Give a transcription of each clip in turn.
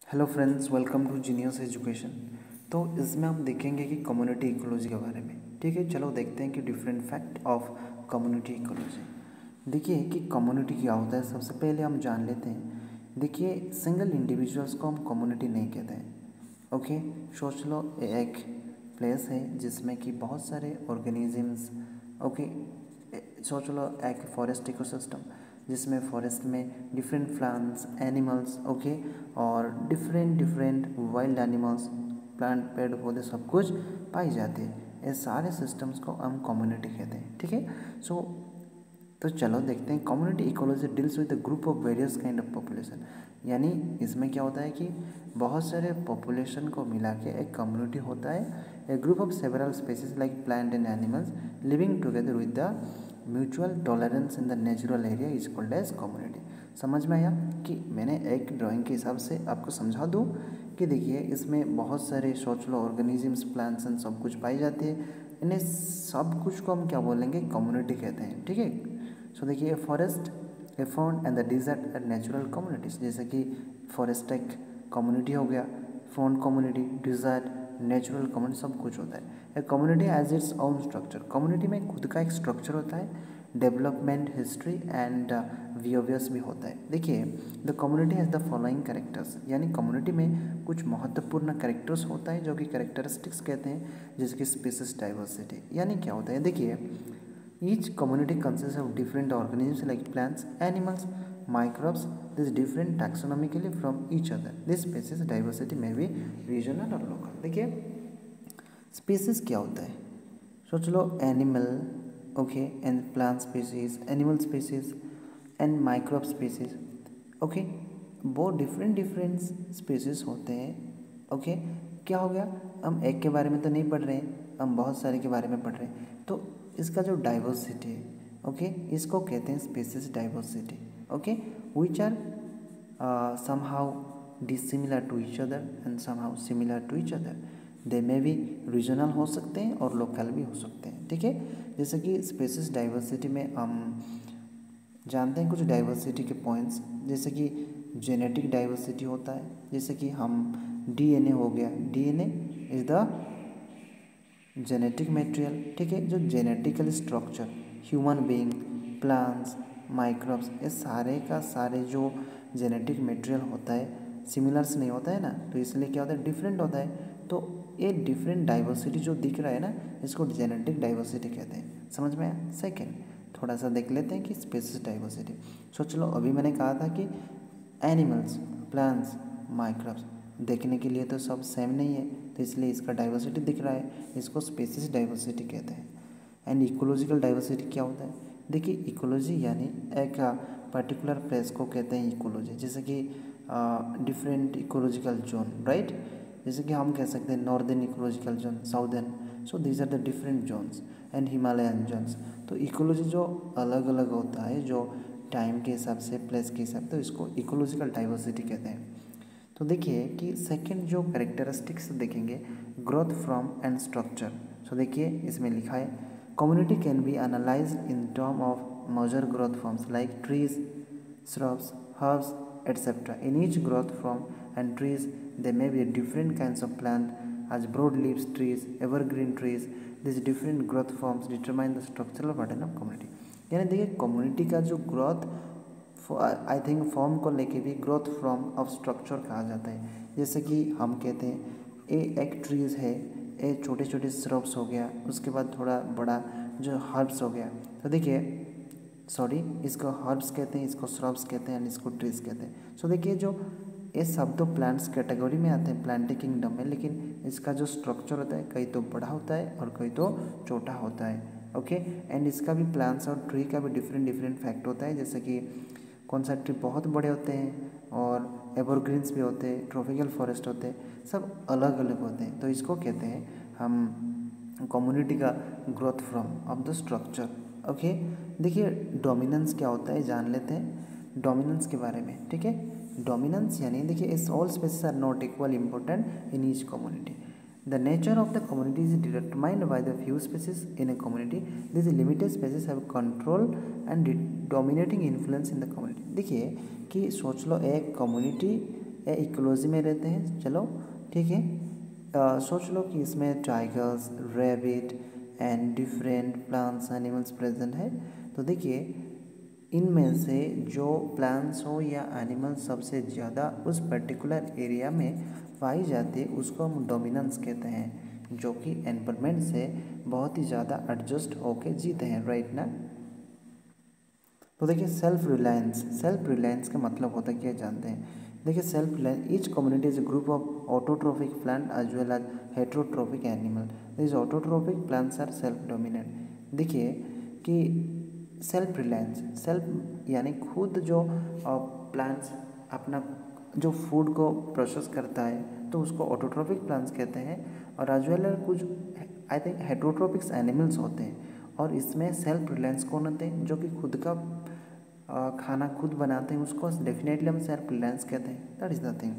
Hello friends, welcome to Genius Education. तो इसमें हम देखेंगे कि कम्युनिटी इकोलॉजी के बारे में। ठीक है, चलो देखते हैं कि different fact of community ecology. देखिए कि कम्युनिटी क्या होता है, सबसे पहले हम जान लेते हैं। देखिए, सिंगल इंडिविजुअल्स को हम कम्युनिटी नहीं कहते हैं। ओके, सोच लो एक प्लेस है जिसमें कि बहुत सारे ऑर्गेनिजम्स। ओके, सोच लो एक फॉरेस्ट इकोसिस्टम जिसमें फॉरेस्ट में डिफरेंट प्लांट्स एनिमल्स, ओके, और different different wild animals, plant पेड़ पौधे सब कुछ पाई जाते हैं। ये सारे सिस्टम्स को हम कम्युनिटी कहते हैं। ठीक है, सो तो चलो देखते हैं। Community ecology deals with the group of various kind of population. यानी इसमें क्या होता है कि बहुत सारे पॉपुलेशन को मिला के एक कम्युनिटी होता है। A group of several species like plant and animals living together with the mutual tolerance in the natural area is called as community. समझ में आया कि मैंने एक ड्राइंग के हिसाब से आपको समझा दूँ कि देखिए इसमें बहुत सारे सोच लो ऑर्गेनिजम्स, प्लांट्स एंड सब कुछ पाई जाती है। इन्हें सब कुछ को हम क्या बोलेंगे, कम्युनिटी कहते हैं। ठीक है, सो देखिए forest, a pond and the desert are natural communities. जैसे कि फॉरेस्ट एक कम्युनिटी हो गया, pond community, desert, natural community, सब कुछ होता है। A community as its own structure. Community में खुद का एक स्ट्रक्चर होता है, डेवलपमेंट, हिस्ट्री एंड बिहेवियर्स भी होता है। देखिए the community has the following characters. यानी कम्युनिटी में कुछ महत्वपूर्ण कैरेक्टर्स होता है जो कि कैरेक्टरिस्टिक्स कहते हैं, जैसे कि स्पीसीज डाइवर्सिटी। यानी क्या होता है, देखिए each community consists of different organisms like plants, animals, microbes. This different taxonomically from each other. This species diversity may be regional or local. देखिए स्पीसीज क्या होता है, सोच लो animal, okay, and plant species, animal species and microbe species. Okay, वो different different species होते हैं। Okay, क्या हो गया, हम एक के बारे में तो नहीं पढ़ रहे हैं, हम बहुत सारे के बारे में पढ़ रहे हैं। तो इसका जो डाइवर्सिटी है, ओके, इसको कहते हैं species diversity. Okay, which are somehow dissimilar to each other and somehow similar to each other. दे में भी रीजनल हो सकते हैं और लोकल भी हो सकते हैं। ठीक है, जैसे कि स्पीसीज डाइवर्सिटी में हम जानते हैं कुछ डाइवर्सिटी के पॉइंट्स, जैसे कि जेनेटिक डाइवर्सिटी होता है। जैसे कि हम डीएनए हो गया, DNA is the genetic material. ठीक है, जो genetical structure human being, plants, microbes, ये सारे का सारे जो जेनेटिक मटेरियल होता है सिमिलर्स नहीं होता है ना, तो इसलिए क्या होता है, डिफरेंट होता है। तो ये डिफरेंट डाइवर्सिटी जो दिख रहा है ना, इसको जेनेटिक डाइवर्सिटी कहते हैं। समझ में आया। सेकेंड, थोड़ा सा देख लेते हैं कि स्पीसीज डाइवर्सिटी। सोच लो अभी मैंने कहा था कि एनिमल्स, प्लांट्स, माइक्रोब्स देखने के लिए तो सब सेम नहीं है, तो इसलिए इसका डाइवर्सिटी दिख रहा है, इसको स्पीसीज डाइवर्सिटी कहते हैं। एंड इकोलॉजिकल डाइवर्सिटी क्या होता है, देखिए इकोलॉजी यानी एक पर्टिकुलर प्लेस को कहते हैं इकोलॉजी। जैसे कि डिफरेंट इकोलॉजिकल जोन, राइट। जैसे कि हम कह सकते हैं northern ecological zone, southern, so these are the different zones and Himalayan zones. तो इकोलॉजी जो अलग अलग होता है, जो टाइम के हिसाब से, प्लेस के हिसाब से, तो इसको इकोलॉजिकल डाइवर्सिटी कहते हैं। तो देखिए कि सेकंड जो कैरेक्टरिस्टिक्स देखेंगे, growth from and structure. So देखिए इसमें लिखा है community can be analyse in term of major growth forms like trees, shrubs, herbs, etc. In each growth form and trees, there may be different kinds of plant as broadleaf trees, evergreen trees. These different growth forms determine the structural pattern of community. यानी देखिए community का जो growth, I think form को लेके भी growth from of structure कहा जाता है। जैसे कि हम कहते हैं ए एक ट्रीज़ है, ए छोटे छोटे श्रब्स हो गया, उसके बाद थोड़ा बड़ा जो हर्ब्स हो गया। तो देखिए सॉरी, इसको हर्ब्स कहते हैं, इसको श्रब्स कहते हैं, इसको ट्रीज कहते हैं। सो देखिए जो ये सब तो प्लांट्स कैटेगरी में आते हैं, प्लांट किंगडम में, लेकिन इसका जो स्ट्रक्चर होता है कहीं तो बड़ा होता है और कहीं तो छोटा होता है। ओके, एंड इसका भी प्लांट्स और ट्री का भी डिफरेंट डिफरेंट फैक्ट होता है। जैसे कि कौन सा ट्री बहुत बड़े होते हैं और एवरग्रीन्स भी होते हैं, ट्रॉपिकल फॉरेस्ट होते हैं, सब अलग अलग होते हैं। तो इसको कहते हैं हम कम्युनिटी का growth from of the structure. Okay, देखिए डोमिनेंस क्या होता है जान लेते हैं, डोमिनेंस के बारे में। ठीक है, डोमिनेंस यानी देखिए इस all species are not equal important in each community. The nature of the community is determined by the few species in a community. These limited species have control and dominating influence in the community. देखिए कि सोच लो एक community या ecology में रहते हैं। चलो ठीक है, सोच लो कि इसमें tigers, rabbit and different plants animals present है। तो देखिए इनमें से जो प्लांट्स हो या एनिमल्स सबसे ज़्यादा उस पर्टिकुलर एरिया में पाई जाती है उसको हम डोमिनेंस कहते हैं, जो कि एनवायरनमेंट से बहुत ही ज़्यादा एडजस्ट होके जीते हैं, राइट ना। तो देखिए सेल्फ रिलायंस का मतलब होता है क्या जानते हैं। देखिए self reliance, each community is a group of autotrophic plant as well as heterotrophic animal. This autotrophic plants are self dominant. देखिए कि सेल्फ रिलायंस, सेल्फ यानी खुद जो प्लांट्स अपना जो फूड को प्रोसेस करता है तो उसको ऑटोट्रोफिक प्लांट्स कहते हैं। और एज वेल एज कुछ आई थिंक हेट्रोट्रोपिक्स एनिमल्स होते हैं। और इसमें सेल्फ रिलायंस कौन होते हैं, जो कि खुद का खाना खुद बनाते हैं, उसको डेफिनेटली हम सेल्फ रिलायंस कहते हैं। That is the thing.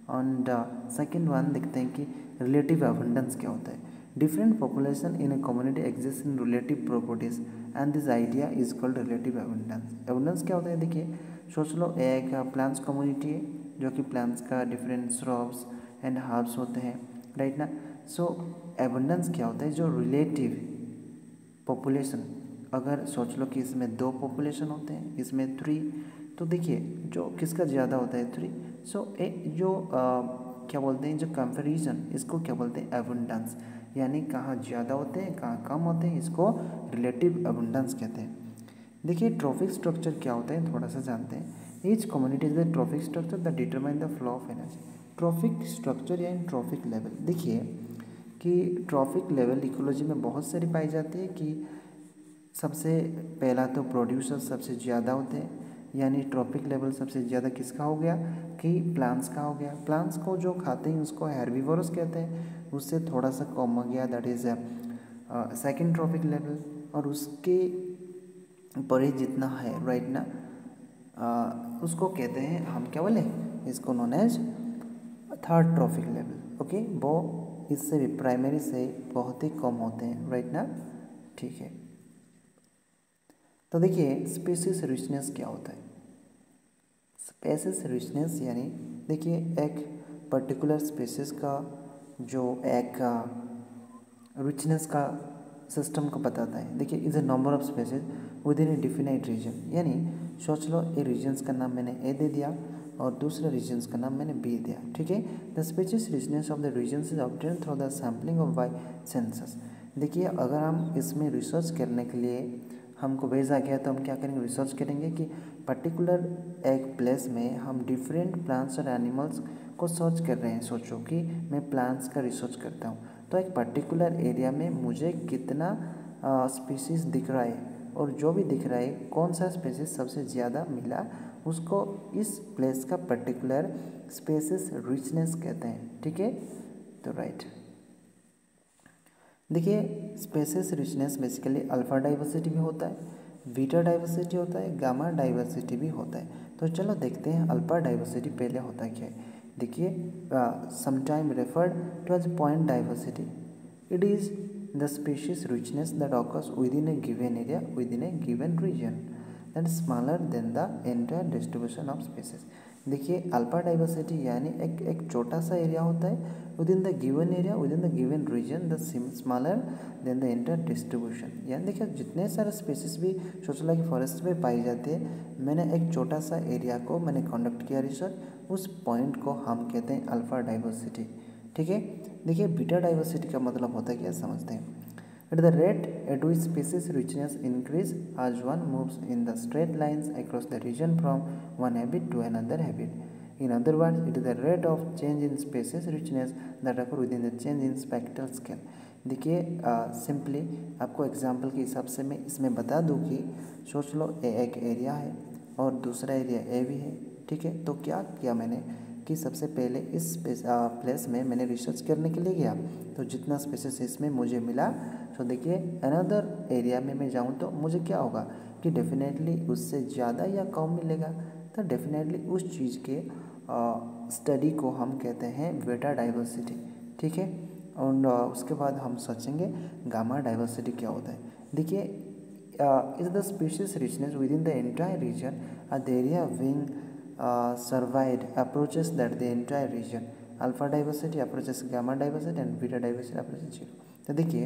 And second one देखते हैं कि रिलेटिव अबंडेंस क्या होता है। Different population in a community exist in relative properties and this idea is called relative abundance. Abundance क्या होता है, देखिए सोच लो एक प्लांट्स कम्युनिटी है जो कि प्लांट्स का डिफरेंट श्रब्स एंड हर्ब्स होते हैं, राइट ना। सो अबंडेंस क्या होता है, जो रिलेटिव पॉपुलेशन, अगर सोच लो कि इसमें 2 पॉपुलेशन होते हैं, इसमें 3, तो देखिए जो किसका ज़्यादा होता है 3। सो जो क्या बोलते हैं, जो कंपैरिजन, इसको क्या बोलते हैं, अबंडेंस। यानी कहाँ ज़्यादा होते हैं कहाँ कम होते हैं, इसको रिलेटिव अबंडेंस कहते हैं। देखिए ट्रॉफिक स्ट्रक्चर क्या होता है थोड़ा सा जानते हैं। Each community is the trophic structure that determine the flow of energy. Trophic structure यानी ट्रॉफिक लेवल, देखिए कि ट्रॉफिक लेवल इकोलॉजी में बहुत सारी पाई जाती है। कि सबसे पहला तो प्रोड्यूसर सबसे ज़्यादा होते हैं, यानी ट्रॉपिक लेवल सबसे ज़्यादा किसका हो गया कि प्लांट्स का हो गया। प्लांट्स को जो खाते हैं उसको हेर्बिवोरस कहते हैं, उससे थोड़ा सा कम हो गया, that is second trophic level. और उसके परे जितना है राइट ना, उसको कहते हैं हम क्या बोले, इसको known as third tropic level. Okay, वो इससे भी प्राइमरी से बहुत ही कम होते हैं, राइट ना। ठीक है, तो देखिए स्पीसीज रिचनेस क्या होता है। स्पीसीज रिचनेस यानी देखिए एक पर्टिकुलर स्पीसीज का जो एक रिचनेस का सिस्टम को बताता है। देखिए is a number of species within a definite region. यानी सोच लो ए रीजन्स का नाम मैंने ए दे दिया और दूसरे रीजन्स का नाम मैंने बी दिया, ठीक है। The species richness of the regions is obtain through the sampling of by census. देखिए अगर हम इसमें रिसर्च करने के लिए हमको भेजा गया तो हम क्या करेंगे, रिसर्च करेंगे कि पर्टिकुलर एक प्लेस में हम डिफरेंट प्लांट्स और एनिमल्स को सर्च कर रहे हैं। सोचो कि मैं प्लांट्स का रिसर्च करता हूँ तो एक पर्टिकुलर एरिया में मुझे कितना स्पीसीज दिख रहा है और जो भी दिख रहा है कौन सा स्पीसीज सबसे ज़्यादा मिला उसको इस प्लेस का पर्टिकुलर स्पीसीज रिचनेस कहते हैं, ठीक है। तो राइट, देखिए species richness basically alpha diversity भी होता है, बीटा डाइवर्सिटी होता है, गामा डाइवर्सिटी भी होता है। तो चलो देखते हैं अल्फा डाइवर्सिटी पहले होता क्या है। देखिए sometime referred to as point diversity, it is the species richness that occurs within a given area within a given region that is smaller than the entire distribution of species. देखिए alpha diversity यानी एक छोटा सा area होता है within the given area within the given region the smaller than the entire distribution. यानी देखिए जितने सारे स्पीसीज भी सोचला कि फॉरेस्ट में पाई जाती है, मैंने एक छोटा सा एरिया को मैंने कंडक्ट किया रिसर्च, उस पॉइंट को हम कहते हैं अल्फा डाइवर्सिटी, ठीक है। देखिए बीटा डाइवर्सिटी का मतलब होता है क्या समझते हैं। At the rate at which species richness increase as one moves in the straight lines across the region from one habit to another habit. In other words, it is the rate of change in species richness that occur within the change in spectral scale. देखिए simply आपको example के हिसाब से मैं इसमें बता दूँ कि सोच लो एक एरिया है और दूसरा एरिया ए भी है, ठीक है। तो क्या किया मैंने कि सबसे पहले इस प्लेस में मैंने रिसर्च करने के लिए गया, तो जितना स्पेसिस इसमें मुझे मिला, तो देखिए अनदर एरिया में मैं जाऊँ तो मुझे क्या होगा कि डेफिनेटली उससे ज़्यादा या कम मिलेगा। तो डेफिनेटली उस चीज़ के स्टडी को हम कहते हैं बीटा डाइवर्सिटी, ठीक है। और उसके बाद हम सोचेंगे गामा डाइवर्सिटी क्या होता है। देखिए is the species richness with in the entire reason the area wing surveyed approaches that the entire region alpha diversity approaches gamma diversity and beta diversity approaches zero. तो देखिए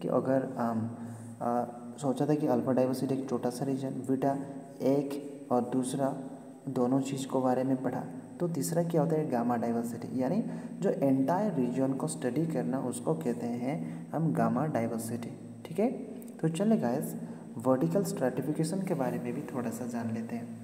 कि अगर सोचा था कि अल्फा डाइवर्सिटी एक छोटा सा रीजन, बीटा एक और दूसरा दोनों चीज़ को बारे में पढ़ा, तो तीसरा क्या होता है गामा डाइवर्सिटी, यानी जो एंटायर रीजन को स्टडी करना उसको कहते हैं हम गामा डाइवर्सिटी। ठीक है, तो चलिए गाइस वर्टिकल स्ट्रैटिफिकेशन के बारे में भी थोड़ा सा जान लेते हैं।